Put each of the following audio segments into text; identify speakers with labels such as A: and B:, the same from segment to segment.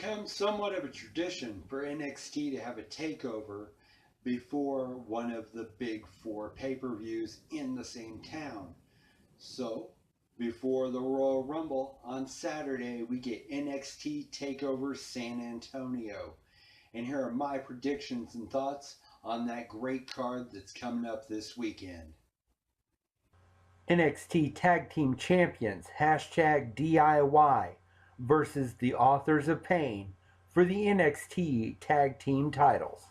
A: become somewhat of a tradition for NXT to have a takeover before one of the big four pay-per-views in the same town. So, before the Royal Rumble on Saturday, we get NXT Takeover San Antonio. And here are my predictions and thoughts on that great card that's coming up this weekend.
B: NXT Tag Team Champions #DIY versus the Authors of Pain for the NXT Tag Team titles.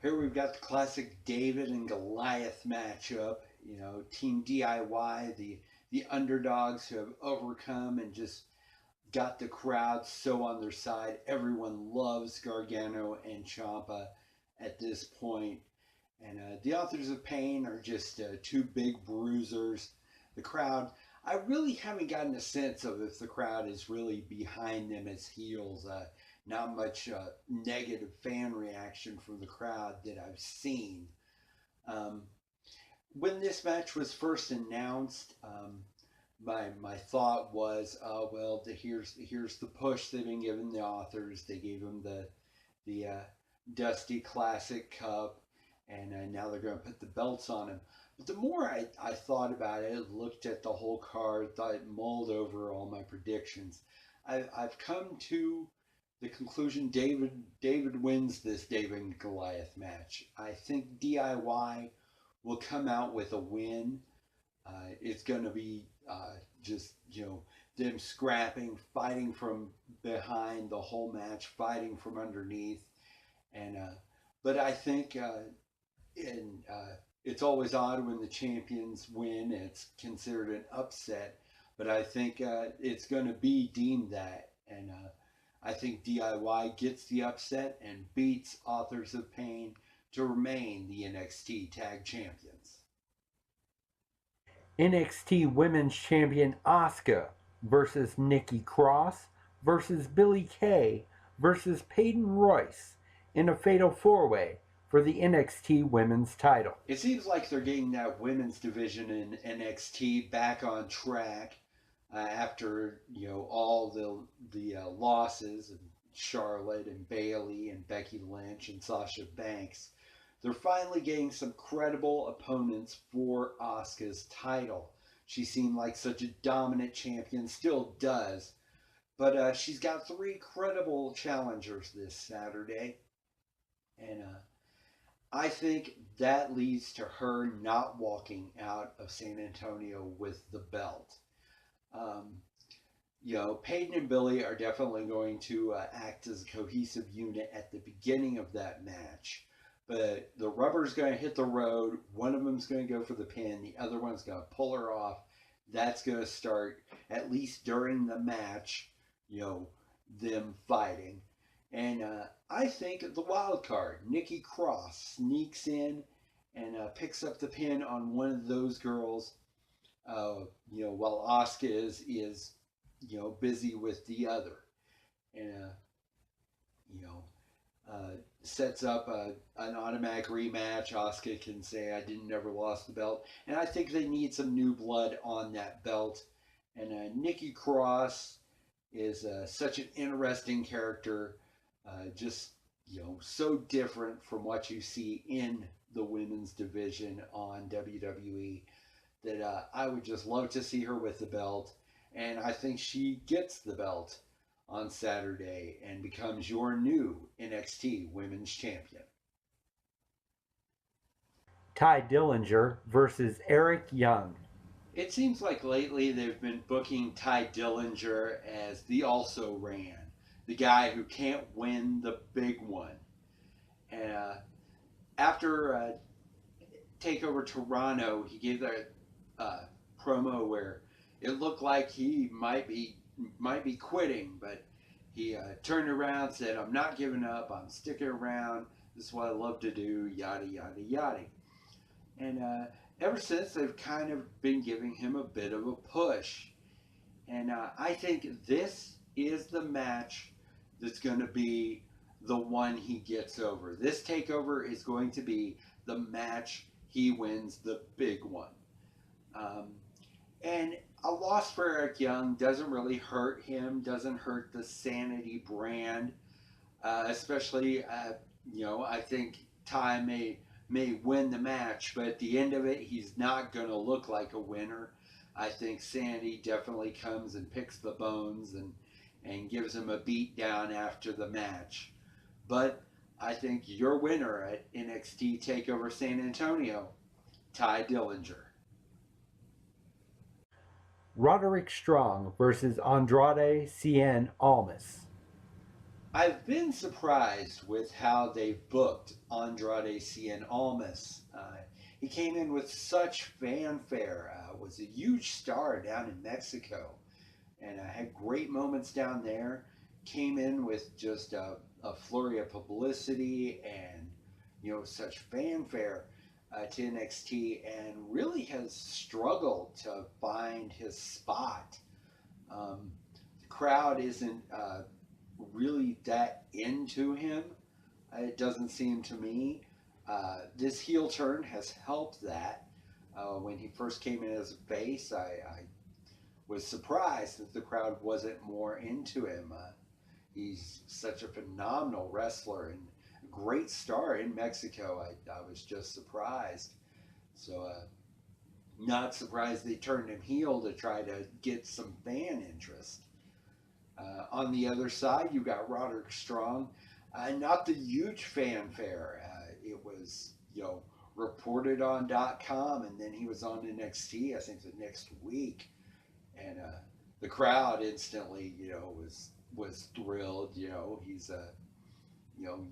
A: Here we've got the classic David and Goliath matchup. You know, Team DIY, the underdogs who have overcome and just got the crowd so on their side. Everyone loves Gargano and Ciampa at this point. And the Authors of Pain are just two big bruisers. The crowd, I really haven't gotten a sense of if the crowd is really behind them as heels. Not much negative fan reaction from the crowd that I've seen. When this match was first announced, my thought was, well, here's the push they've been giving the Authors. They gave them the Dusty Classic Cup, and now they're going to put the belts on him. But the more I thought about it, looked at the whole card, mulled over all my predictions, I've come to the conclusion David wins this David and Goliath match. I think DIY will come out with a win. It's going to be just, them scrapping, fighting from behind the whole match, fighting from underneath. And but I think it's always odd when the champions win. It's considered an upset, but I think it's going to be deemed that. And I think DIY gets the upset and beats Authors of Pain to remain the NXT Tag Champions.
B: NXT Women's Champion Asuka versus Nikki Cross versus Billie Kay versus Peyton Royce in a fatal four-way for the NXT Women's title.
A: It seems like they're getting that women's division in NXT back on track after all the losses of Charlotte and Bayley and Becky Lynch and Sasha Banks. They're finally getting some credible opponents for Asuka's title. She seemed like such a dominant champion, still does, but she's got 3 credible challengers this Saturday. And I think that leads to her not walking out of San Antonio with the belt. Peyton and Billie are definitely going to act as a cohesive unit at the beginning of that match. But the rubber's going to hit the road. One of them's going to go for the pin. The other one's going to pull her off. That's going to start, at least during the match, them fighting. And I think the wild card, Nikki Cross, sneaks in and picks up the pin on one of those girls, while Asuka is busy with the other. And, sets up an automatic rematch. Asuka can say, I never lost the belt. And I think they need some new blood on that belt. And Nikki Cross is such an interesting character. Just, so different from what you see in the women's division on WWE that I would just love to see her with the belt. And I think she gets the belt on Saturday and becomes your new NXT Women's Champion.
B: Ty Dillinger versus Eric Young.
A: It seems like lately they've been booking Ty Dillinger as the also-ran, the guy who can't win the big one. And after Takeover Toronto, he gave that promo where it looked like he might be quitting, but he turned around and said, I'm not giving up, I'm sticking around, this is what I love to do, yada, yada, yada. And ever since, they've kind of been giving him a bit of a push. And I think this is the match that's going to be the one he gets over. This takeover is going to be the match he wins the big one. And a loss for Eric Young doesn't really hurt him, doesn't hurt the Sanity brand, especially, I think Ty may win the match, but at the end of it, he's not going to look like a winner. I think Sanity definitely comes and picks the bones and gives him a beat down after the match. But I think your winner at NXT Takeover San Antonio, Ty Dillinger.
B: Roderick Strong versus Andrade Cien Almas.
A: I've been surprised with how they've booked Andrade Cien Almas. He came in with such fanfare, was a huge star down in Mexico, and had great moments down there. Came in with just a flurry of publicity and such fanfare to NXT, and really has struggled to find his spot. The crowd isn't really that into him. It doesn't seem to me. This heel turn has helped that. When he first came in as a face, I was surprised that the crowd wasn't more into him. He's such a phenomenal wrestler and a great star in Mexico. I was just surprised. So, not surprised they turned him heel to try to get some fan interest. On the other side, you got Roderick Strong. Not the huge fanfare. It was, reported on .com, and then he was on NXT, I think, the next week. And the crowd instantly, was thrilled. He's a,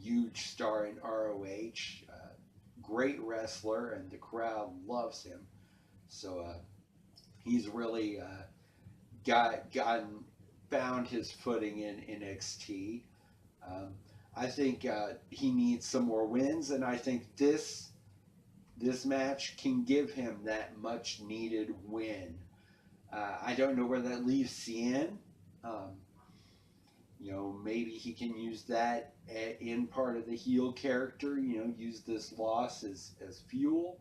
A: huge star in ROH, great wrestler, and the crowd loves him. So he's really found his footing in NXT. I think he needs some more wins, and I think this match can give him that much needed win. I don't know where that leaves Cien. Maybe he can use that in part of the heel character. Use this loss as fuel.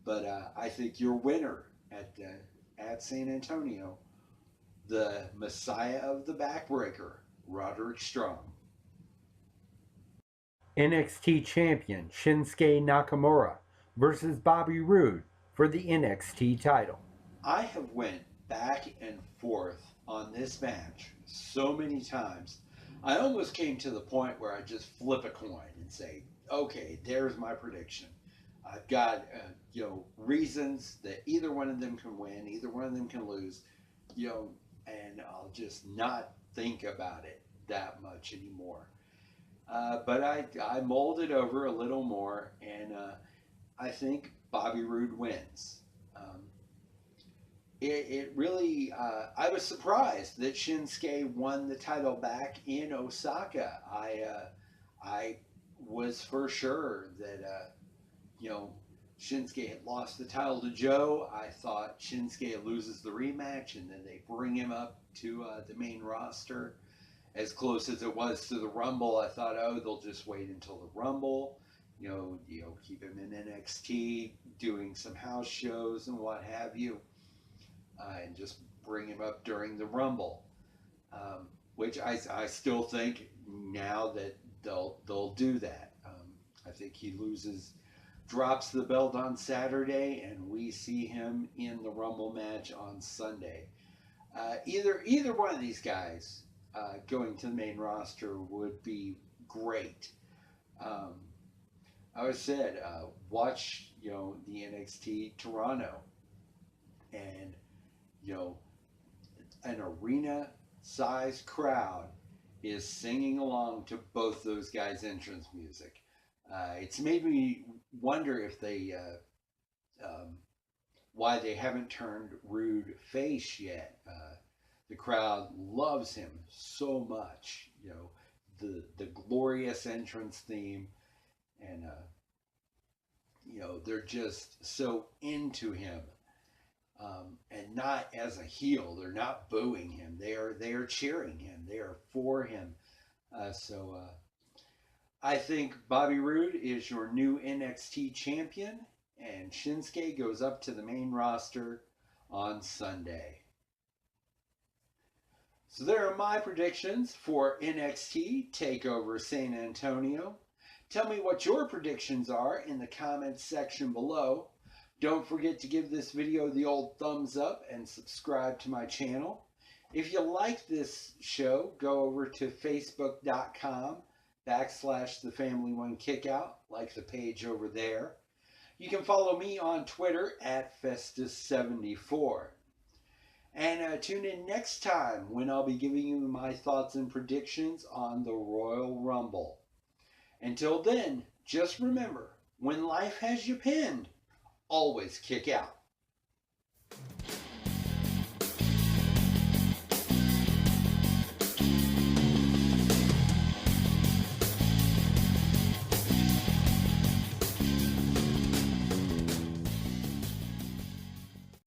A: But I think your winner at San Antonio, the Messiah of the Backbreaker, Roderick Strong.
B: NXT Champion Shinsuke Nakamura versus Bobby Roode for the NXT title.
A: I have went back and forth on this match so many times. I almost came to the point where I just flip a coin and say, okay, there's my prediction. I've got, reasons that either one of them can win, either one of them can lose, and I'll just not think about it that much anymore. But I mulled it over a little more, and I think Bobby Roode wins. It really, I was surprised that Shinsuke won the title back in Osaka. I was for sure that, Shinsuke had lost the title to Joe. I thought Shinsuke loses the rematch, and then they bring him up to the main roster. As close as it was to the Rumble, I thought, they'll just wait until the Rumble. Keep him in NXT, doing some house shows and what have you. And just bring him up during the Rumble, which I still think now that they'll do that. I think he drops the belt on Saturday, and we see him in the Rumble match on Sunday. Either one of these guys going to the main roster would be great. I always said, watch the NXT Toronto, and an arena-sized crowd is singing along to both those guys' entrance music. It's made me wonder if they, why they haven't turned Roode face yet. The crowd loves him so much. The glorious entrance theme, and they're just so into him. And not as a heel. They're not booing him. They are cheering him. They are for him. So I think Bobby Roode is your new NXT champion, and Shinsuke goes up to the main roster on Sunday. So there are my predictions for NXT Takeover San Antonio. Tell me what your predictions are in the comments section below. Don't forget to give this video the old thumbs up and subscribe to my channel. If you like this show, go over to facebook.com/the Family One Kickout, like the page over there. You can follow me on Twitter at Festus74. And tune in next time when I'll be giving you my thoughts and predictions on the Royal Rumble. Until then, just remember, when life has you pinned, always kick out.